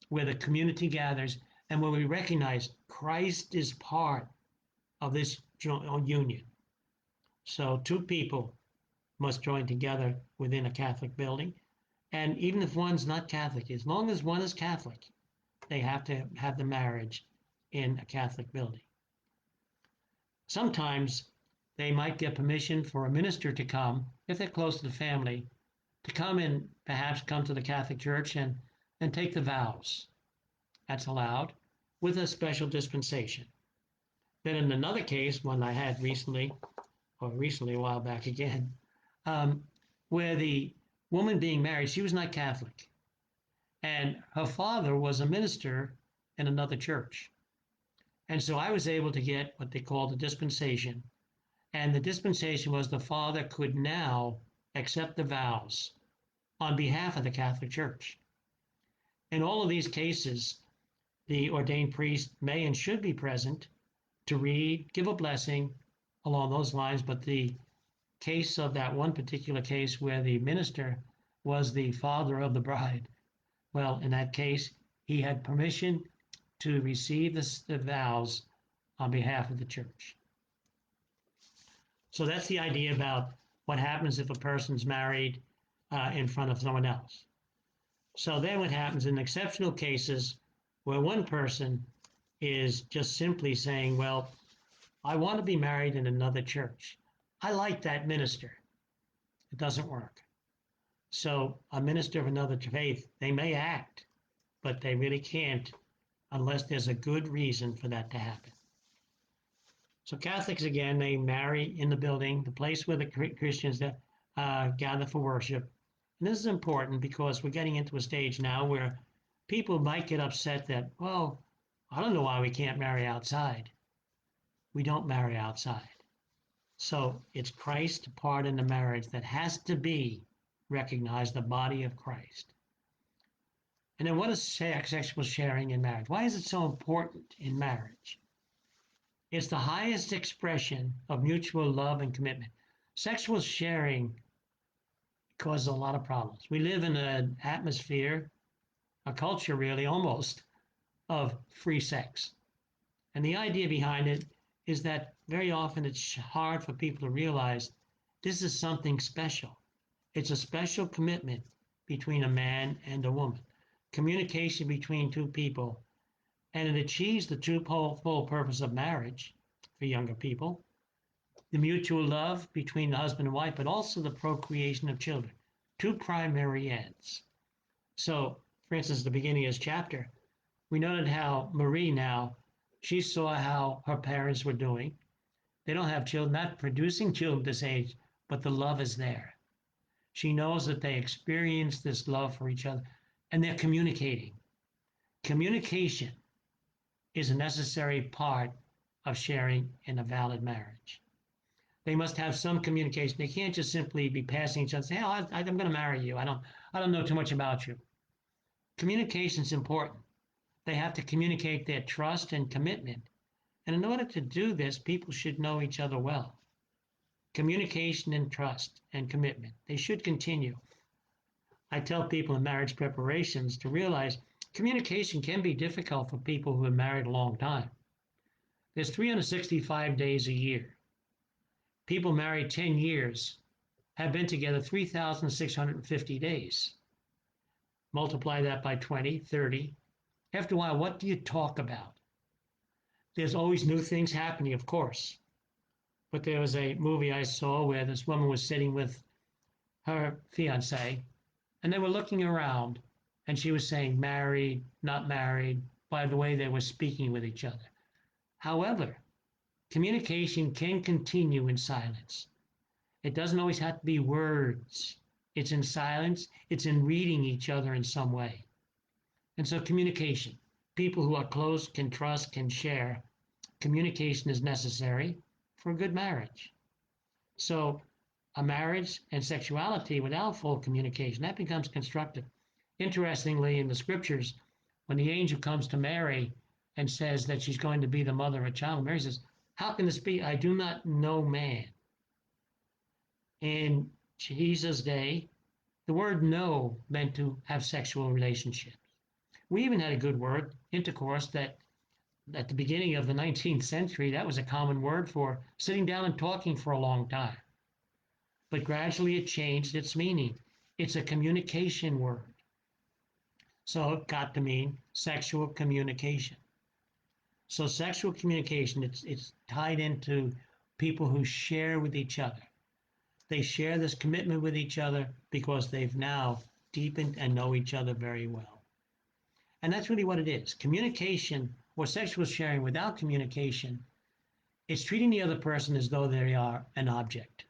where the community gathers and where we recognize Christ is part of this union. So two people must join together within a Catholic building. And even if one's not Catholic, as long as one is Catholic, they have to have the marriage in a Catholic building. Sometimes they might get permission for a minister to come, if they're close to the family, to come and perhaps come to the Catholic Church and take the vows. That's allowed with a special dispensation. Then in another case, one I had recently a while back again, where the woman being married, she was not Catholic. And her father was a minister in another church. And so I was able to get what they call the dispensation. And the dispensation was the father could now accept the vows on behalf of the Catholic Church. In all of these cases, the ordained priest may and should be present to read, give a blessing along those lines. But the case of that one particular case where the minister was the father of the bride, well, in that case, he had permission to receive the vows on behalf of the church. So that's the idea about what happens if a person's married in front of someone else. So then what happens in exceptional cases where one person is just simply saying, well, I want to be married in another church. I like that minister. It doesn't work. So a minister of another faith, they may act, but they really can't unless there's a good reason for that to happen. So Catholics, again, they marry in the building, the place where the Christians gather for worship. And this is important because we're getting into a stage now where people might get upset that, well, I don't know why we can't marry outside. We don't marry outside. So it's Christ's part in the marriage that has to be recognized, the body of Christ. And then what is sexual sharing in marriage? Why is it so important in marriage? It's the highest expression of mutual love and commitment. Sexual sharing causes a lot of problems. We live in an atmosphere, a culture really almost, of free sex. And the idea behind it is that very often it's hard for people to realize this is something special. It's a special commitment between a man and a woman, communication between two people, and it achieves the full purpose of marriage for younger people, the mutual love between the husband and wife, but also the procreation of children, two primary ends. So, for instance, at the beginning of this chapter, we noted how Marie now, she saw how her parents were doing. They don't have children, not producing children at this age, but the love is there. She knows that they experience this love for each other and they're communicating. Communication is a necessary part of sharing in a valid marriage. They must have some communication. They can't just simply be passing each other and say, oh, I'm going to marry you. I don't know too much about you. Communication is important. They have to communicate their trust and commitment. And in order to do this, people should know each other well. Communication and trust and commitment, they should continue. I tell people in marriage preparations to realize communication can be difficult for people who have married a long time. There's 365 days a year. People married 10 years have been together 3,650 days. Multiply that by 20, 30. After a while, what do you talk about? There's always new things happening, of course. But there was a movie I saw where this woman was sitting with her fiance, and they were looking around, and she was saying married, not married, by the way they were speaking with each other. However, communication can continue in silence. It doesn't always have to be words. It's in silence. It's in reading each other in some way. And so communication. People who are close can trust, can share. Communication is necessary for a good marriage. So a marriage and sexuality without full communication, that becomes constructive. Interestingly, in the scriptures, when the angel comes to Mary and says that she's going to be the mother of a child, Mary says, how can this be? I do not know man. In Jesus' day, the word know meant to have sexual relationships. We even had a good word, intercourse, that at the beginning of the 19th century, that was a common word for sitting down and talking for a long time. But gradually it changed its meaning. It's a communication word. So it got to mean sexual communication. So sexual communication, it's tied into people who share with each other. They share this commitment with each other because they've now deepened and know each other very well. And that's really what it is. Communication or sexual sharing without communication, it's treating the other person as though they are an object.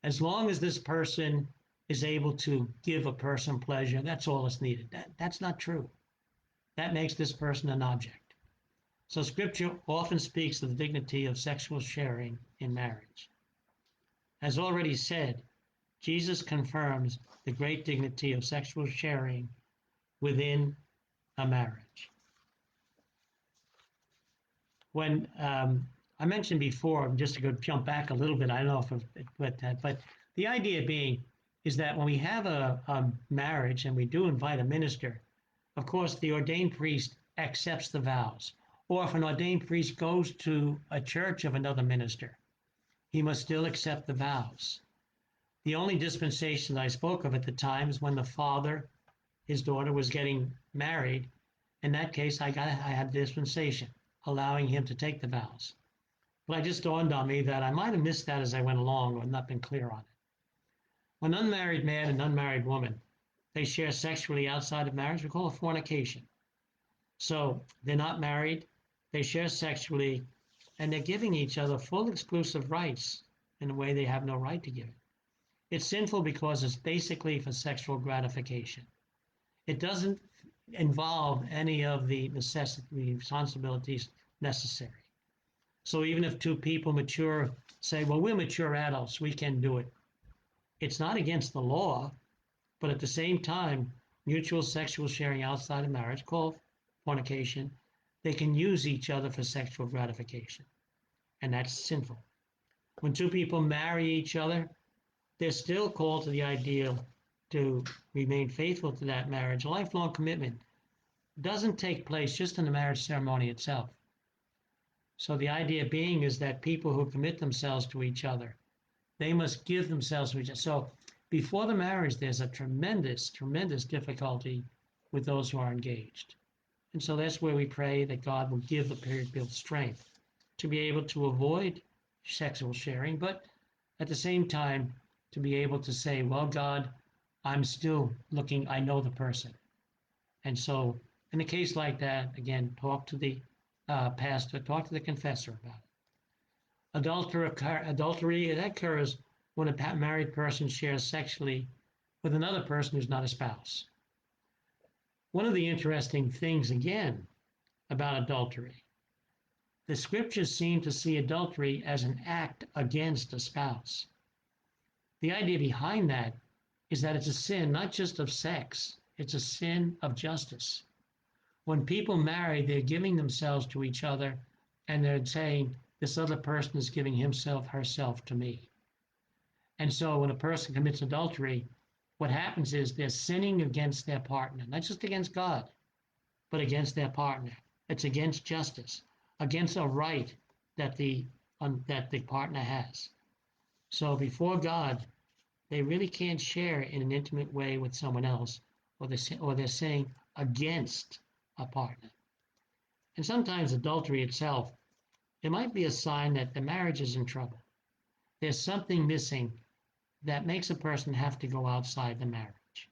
As long as this person is able to give a person pleasure, that's all that's needed. That's not true. That makes this person an object. So scripture often speaks of the dignity of sexual sharing in marriage. As already said, Jesus confirms the great dignity of sexual sharing within a marriage. When I mentioned before, just to go jump back a little bit, I don't know if it went that, but the idea being is that when we have a marriage and we do invite a minister, of course, the ordained priest accepts the vows. Or if an ordained priest goes to a church of another minister, he must still accept the vows. The only dispensation I spoke of at the time is when the father, his daughter was getting married. In that case, I had dispensation, allowing him to take the vows. But it just dawned on me that I might have missed that as I went along or not been clear on it. When an unmarried man and unmarried woman, they share sexually outside of marriage, we call it fornication. So they're not married, they share sexually, and they're giving each other full exclusive rights in a way they have no right to give it. It's sinful because it's basically for sexual gratification. It doesn't involve any of the responsibilities necessary. So even if two people mature, say, well, we're mature adults, we can do it. It's not against the law, but at the same time, mutual sexual sharing outside of marriage, called fornication, they can use each other for sexual gratification, and that's sinful. When two people marry each other, they're still called to the ideal to remain faithful to that marriage. A lifelong commitment doesn't take place just in the marriage ceremony itself. So the idea being is that people who commit themselves to each other, they must give themselves to each other. So before the marriage, there's a tremendous, tremendous difficulty with those who are engaged. And so that's where we pray that God will give the period strength to be able to avoid sexual sharing, but at the same time, to be able to say, well, God, I'm still looking, I know the person. And so in a case like that, again, talk to the pastor, talk to the confessor about it. Adultery, that occurs when a married person shares sexually with another person who's not a spouse. One of the interesting things, again, about adultery, the scriptures seem to see adultery as an act against a spouse. The idea behind that is that it's a sin not just of sex, it's a sin of justice. When people marry, they're giving themselves to each other, and they're saying, this other person is giving himself, herself to me. And so when a person commits adultery, what happens is they're sinning against their partner, not just against God, but against their partner. It's against justice, against a right that the partner has. So before God, they really can't share in an intimate way with someone else, or they're saying against a partner. And sometimes adultery itself, it might be a sign that the marriage is in trouble. There's something missing that makes a person have to go outside the marriage.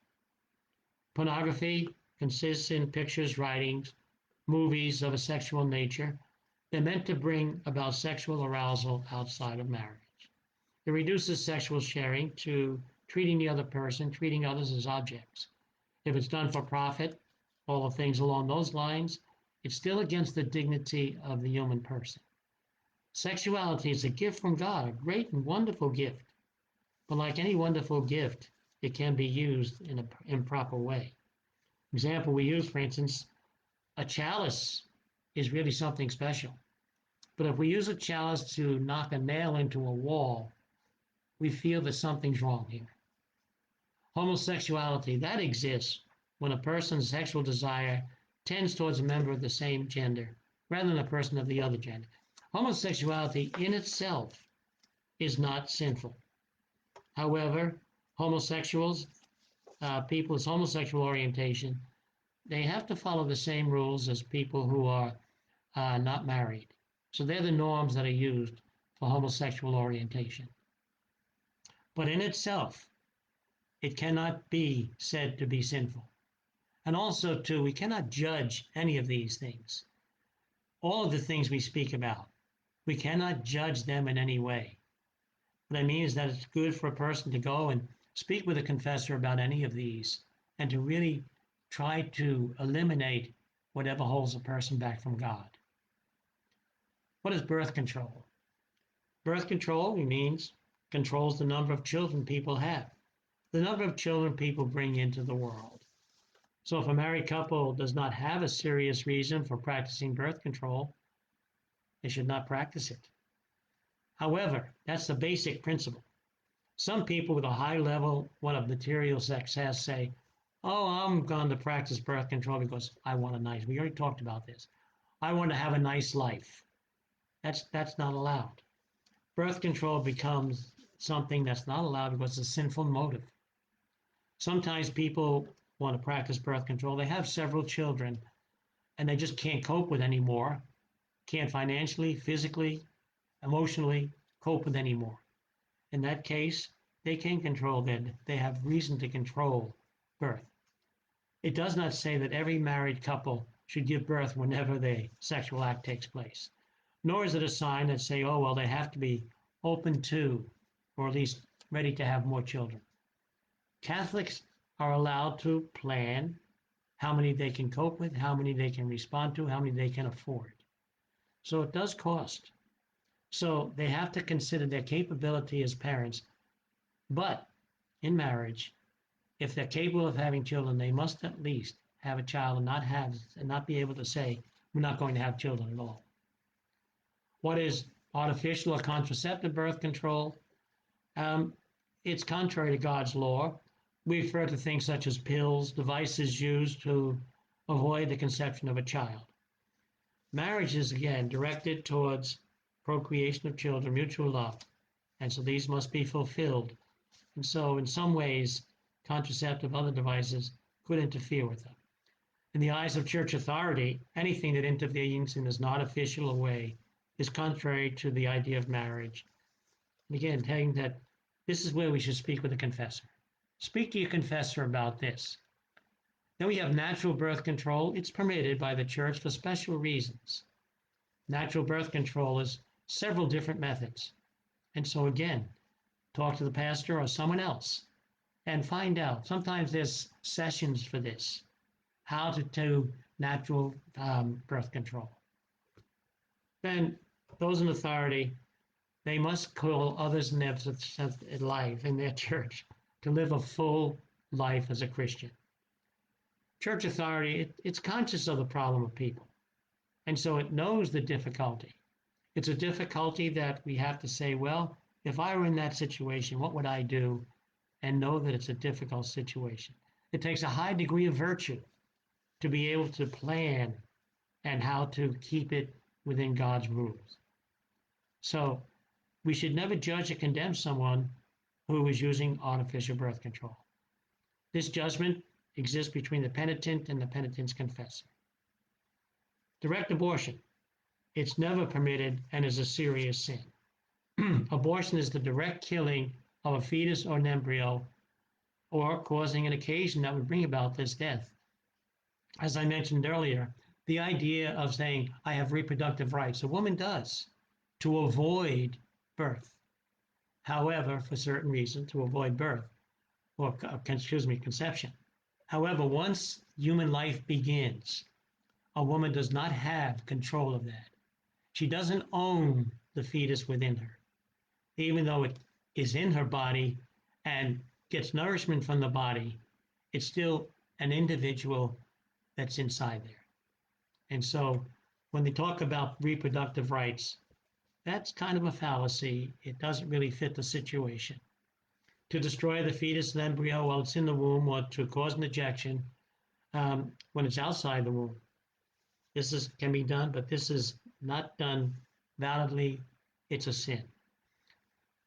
Pornography consists in pictures, writings, movies of a sexual nature. They're meant to bring about sexual arousal outside of marriage. It reduces sexual sharing to treating the other person, treating others as objects. If it's done for profit, all the things along those lines, it's still against the dignity of the human person. Sexuality is a gift from God, a great and wonderful gift. But like any wonderful gift, it can be used in an improper way. Example we use, for instance, a chalice is really something special. But if we use a chalice to knock a nail into a wall, we feel that something's wrong here. Homosexuality, that exists when a person's sexual desire tends towards a member of the same gender rather than a person of the other gender. Homosexuality in itself is not sinful. However, homosexuals, people with homosexual orientation, they have to follow the same rules as people who are not married. So they're the norms that are used for homosexual orientation. But in itself, it cannot be said to be sinful. And also, too, we cannot judge any of these things. All of the things we speak about, we cannot judge them in any way. What I mean is that it's good for a person to go and speak with a confessor about any of these and to really try to eliminate whatever holds a person back from God. What is birth control? Birth control means controls the number of children people have, the number of children people bring into the world. So if a married couple does not have a serious reason for practicing birth control, they should not practice it. However, that's the basic principle. Some people with a high level of material success say, oh, I'm going to practice birth control because I want a nice, we already talked about this. I want to have a nice life. That's not allowed. Birth control becomes something that's not allowed because it's a sinful motive. Sometimes people want to practice birth control. They have several children and they just can't cope with anymore, can't financially, physically, emotionally cope with anymore. In that case, they can control that. They have reason to control birth. It does not say that every married couple should give birth whenever the sexual act takes place. Nor is it a sign that say, oh, well, they have to be open to, or at least ready to have more children. Catholics are allowed to plan how many they can cope with, how many they can respond to, how many they can afford. So it does cost. So they have to consider their capability as parents. But in marriage, if they're capable of having children, they must at least have a child and not be able to say, we're not going to have children at all. What is artificial or contraceptive birth control? It's contrary to God's law. We refer to things such as pills, devices used to avoid the conception of a child. Marriage is, again, directed towards procreation of children, mutual love. And so these must be fulfilled. And so in some ways, contraceptive, other devices could interfere with them. In the eyes of church authority, anything that intervenes in an artificial way is contrary to the idea of marriage. And again, telling that this is where we should speak with a confessor. Speak to your confessor about this. Then we have natural birth control. It's permitted by the church for special reasons. Natural birth control is several different methods. And so again, talk to the pastor or someone else and find out. Sometimes there's sessions for this, how to do natural birth control. Then those in authority, they must call others in their life, in their church, to live a full life as a Christian. Church authority, it's conscious of the problem of people. And so it knows the difficulty. It's a difficulty that we have to say, well, if I were in that situation, what would I do? And know that it's a difficult situation. It takes a high degree of virtue to be able to plan and how to keep it within God's rules. So we should never judge or condemn someone who is using artificial birth control. This judgment exists between the penitent and the penitent's confessor. Direct abortion. It's never permitted and is a serious sin. Abortion is the direct killing of a fetus or an embryo, or causing an occasion that would bring about this death. As I mentioned earlier, the idea of saying, I have reproductive rights, a woman does, to avoid birth. However, for certain reasons, to avoid birth, or conception. However, once human life begins, a woman does not have control of that. She doesn't own the fetus within her, even though it is in her body and gets nourishment from the body. It's still an individual that's inside there. And so when they talk about reproductive rights, that's kind of a fallacy. It doesn't really fit the situation. To destroy the fetus and embryo while it's in the womb, or to cause an ejection when it's outside the womb. This can be done, but this is not done validly. It's a sin.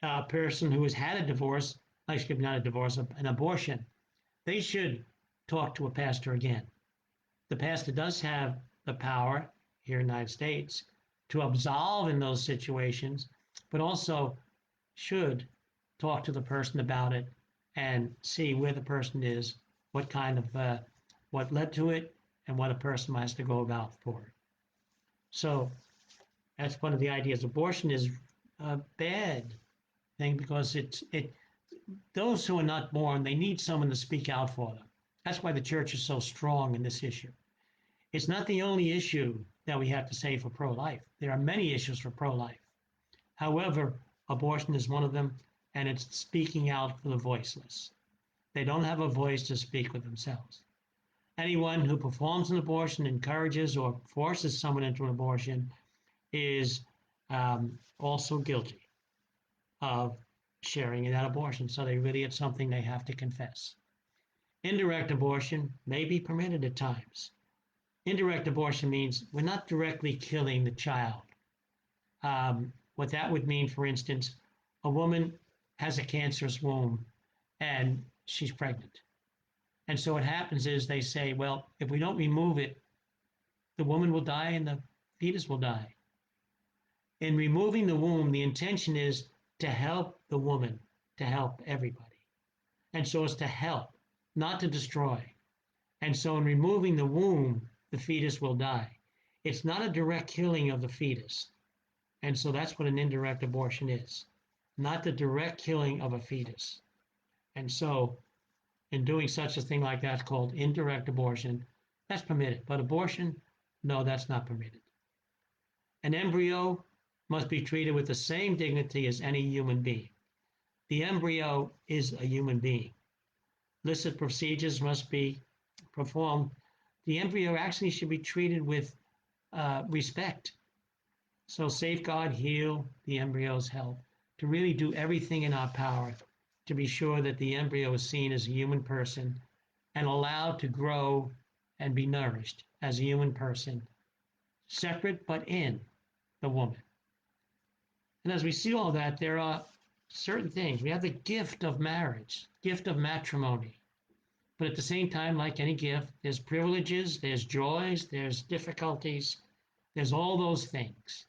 A person who has had a divorce, not a divorce, an abortion, they should talk to a pastor again. The pastor does have the power here in the United States to absolve in those situations, but also should talk to the person about it and see where the person is, what kind of, what led to it, and what a person has to go about for it. So that's one of the ideas. Abortion is a bad thing because those who are not born, they need someone to speak out for them. That's why the church is so strong in this issue. It's not the only issue that we have to say for pro-life. There are many issues for pro-life. However, abortion is one of them, and it's speaking out for the voiceless. They don't have a voice to speak for themselves. Anyone who performs an abortion, encourages or forces someone into an abortion is also guilty of sharing in that abortion. So it's something they have to confess. Indirect abortion may be permitted at times. Indirect abortion means we're not directly killing the child. What that would mean, for instance, a woman has a cancerous womb and she's pregnant. And so what happens is they say, well, if we don't remove it, the woman will die and the fetus will die. In removing the womb, the intention is to help the woman to help everybody. And so it's to help, not to destroy. And so in removing the womb, the fetus will die. It's not a direct killing of the fetus. And so that's what an indirect abortion is, not the direct killing of a fetus. And so in doing such a thing like that called indirect abortion, that's permitted. But abortion, no, that's not permitted. An embryo must be treated with the same dignity as any human being. The embryo is a human being. Listed procedures must be performed. The embryo actually should be treated with respect. So safeguard, heal the embryo's health, to really do everything in our power to be sure that the embryo is seen as a human person and allowed to grow and be nourished as a human person, separate but in the woman. And as we see all that, there are certain things. We have the gift of marriage, gift of matrimony. But at the same time, like any gift, there's privileges, there's joys, there's difficulties, there's all those things.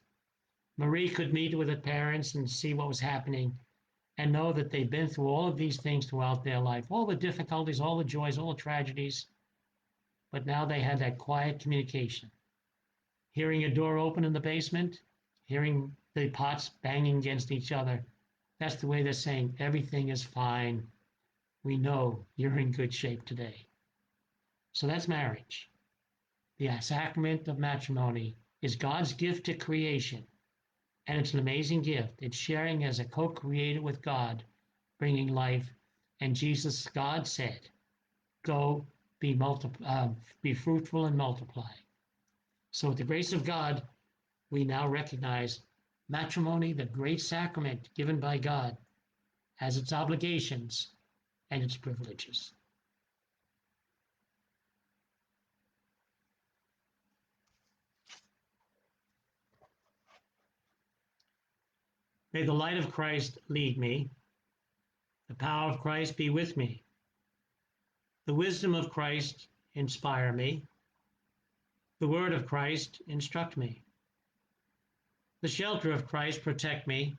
Marie could meet with her parents and see what was happening and know that they've been through all of these things throughout their life, all the difficulties, all the joys, all the tragedies. But now they had that quiet communication. Hearing a door open in the basement, hearing the pots banging against each other, that's the way they're saying, everything is fine. We know you're in good shape today. So that's marriage. The sacrament of matrimony is God's gift to creation. And it's an amazing gift. It's sharing as a co-creator with God, bringing life. And Jesus, God said, go be fruitful and multiply. So with the grace of God, we now recognize matrimony, the great sacrament given by God, has its obligations and its privileges. May the light of Christ lead me, the power of Christ be with me, the wisdom of Christ inspire me, the word of Christ instruct me, the shelter of Christ protect me,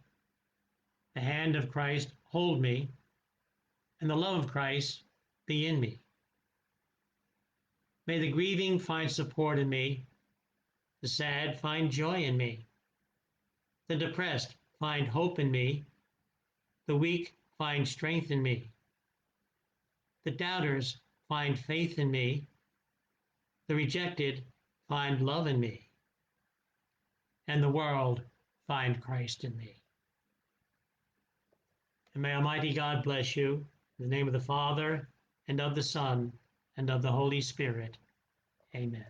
the hand of Christ hold me, and the love of Christ be in me. May the grieving find support in me, the sad find joy in me, the depressed find hope in me, the weak find strength in me, the doubters find faith in me, the rejected find love in me, and the world find Christ in me. And may Almighty God bless you, in the name of the Father, and of the Son, and of the Holy Spirit. Amen.